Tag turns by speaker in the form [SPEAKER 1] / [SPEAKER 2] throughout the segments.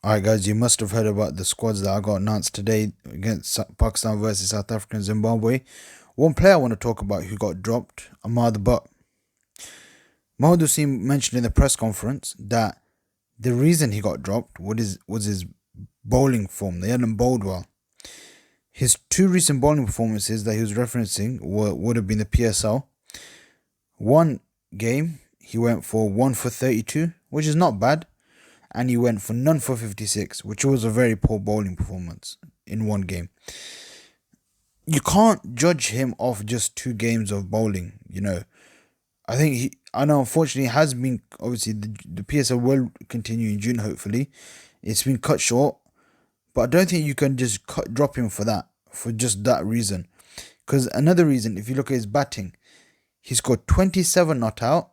[SPEAKER 1] Alright, guys, you must have heard about the squads that I got announced today against Pakistan versus South Africa and Zimbabwe. One player I want to talk about who got dropped, Ahmad Butt. Mohamed Hussein mentioned in the press conference that the reason he got dropped was his bowling form. They hadn't bowled well. His two recent bowling performances that he was referencing would have been the PSL. One game, he went for 1 for 32, which is not bad. And he went for none for 56, which was a very poor bowling performance in one game. You can't judge him off just 2 games of bowling, I know unfortunately it has been, obviously the PSL will continue in June, hopefully. It's been cut short, but I don't think you can just drop him for just that reason. Because another reason, if you look at his batting, he scored 27 not out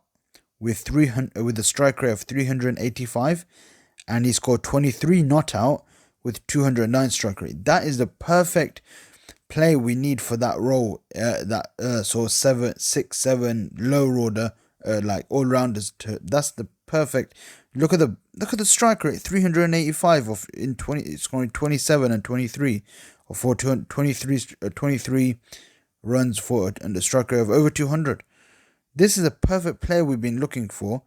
[SPEAKER 1] with a strike rate of 385, and he scored 23 not out with 209 strike rate. That is the perfect play we need for that role. So 7, 6, 7 low order, like all rounders. That's the perfect. Look at the strike rate, 385 of in 20, scoring 27 and 23, or for 23 runs for and a strike rate of over 200. This is a perfect player we've been looking for,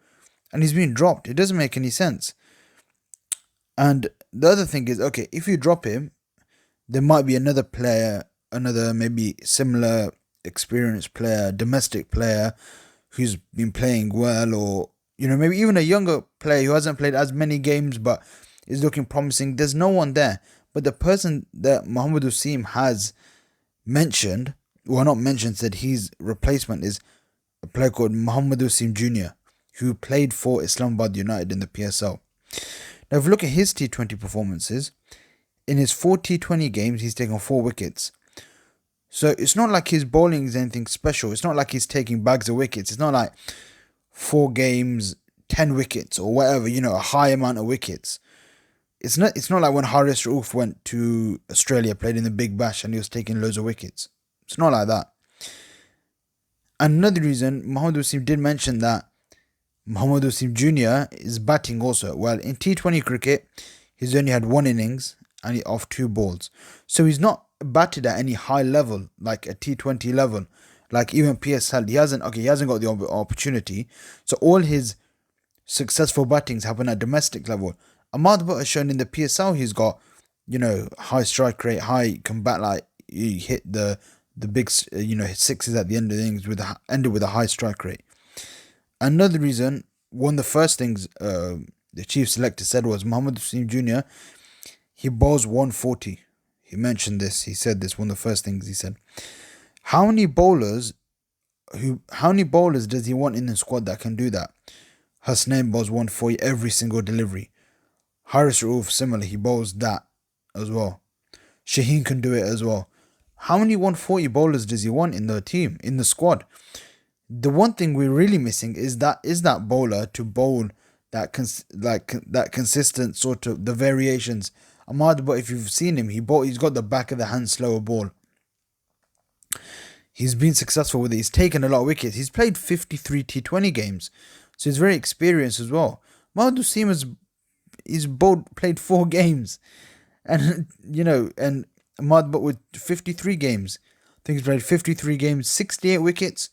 [SPEAKER 1] and he's been dropped. It doesn't make any sense. And the other thing is, okay, if you drop him, there might be another player, another maybe similar experienced player, domestic player, who's been playing well, or maybe even a younger player who hasn't played as many games but is looking promising. There's no one there. But the person that Mohamed Hussein has mentioned, well, not mentioned, said his replacement is a player called Mohamed Hussein Jr., who played for Islamabad United in the PSL. Now, if you look at his T20 performances, in his 4 T20 games, he's taken 4 wickets. So it's not like his bowling is anything special. It's not like he's taking bags of wickets. It's not like 4 games, 10 wickets or whatever, a high amount of wickets. It's not like when Haris Rauf went to Australia, played in the Big Bash, and he was taking loads of wickets. It's not like that. Another reason, Mohamed Hussein did mention that Mohamed Hussein Jr. is batting also. Well, in T20 cricket, he's only had 1 innings and off 2 balls. So he's not batted at any high level, like a T20 level, like even PSL. He hasn't got the opportunity. So all his successful battings happen at domestic level. Ahmad Butt has shown in the PSL he's got, high strike rate, high combat, like he hit the big, sixes at the end of the innings ended with a high strike rate. Another reason, one of the first things the chief selector said was Mohamed Hussein Jr., he bowls 140. He mentioned this. He said this, one of the first things he said. How many bowlers does he want in the squad that can do that? Hasnain bowls 140 every single delivery. Haris Rauf, similar, he bowls that as well. Shaheen can do it as well. How many 140 bowlers does he want in the team, in the squad? The one thing we're really missing is that bowler to bowl that consistent sort of the variations. Ahmad, but if you've seen him, he's got the back of the hand slower ball. He's been successful with it. He's taken a lot of wickets. He's played 53 T20 games, so he's very experienced as well. Mohamed Hussein played 4 games, and and Ahmad, but with 53 games, I think he's played 53 games, 68 wickets.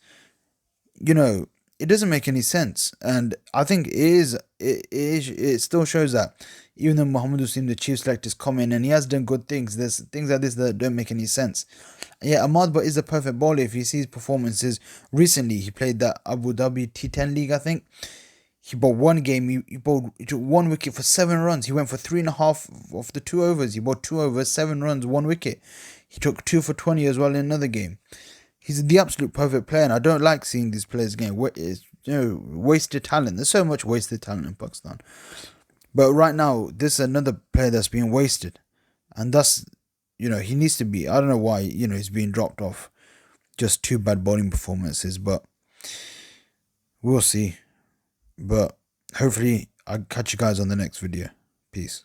[SPEAKER 1] It doesn't make any sense, and I think it still shows that even though Mohamed Hussein, the chief selector, has come in and he has done good things, there's things like this that don't make any sense. Yeah, Ahmad Butt is a perfect bowler. If you see his performances recently, he played that Abu Dhabi T10 League, I think. He bowled 1 game, he took 1 wicket for 7 runs. He went for 3.5 of the 2 overs. He bowled 2 overs, 7 runs, 1 wicket. He took 2 for 20 as well in another game. He's the absolute perfect player, and I don't like seeing these players getting wasted talent. There's so much wasted talent in Pakistan. But right now, this is another player that's being wasted. And that's, he needs to be, I don't know why, he's being dropped off. Just 2 bad bowling performances, but we'll see. But hopefully, I'll catch you guys on the next video. Peace.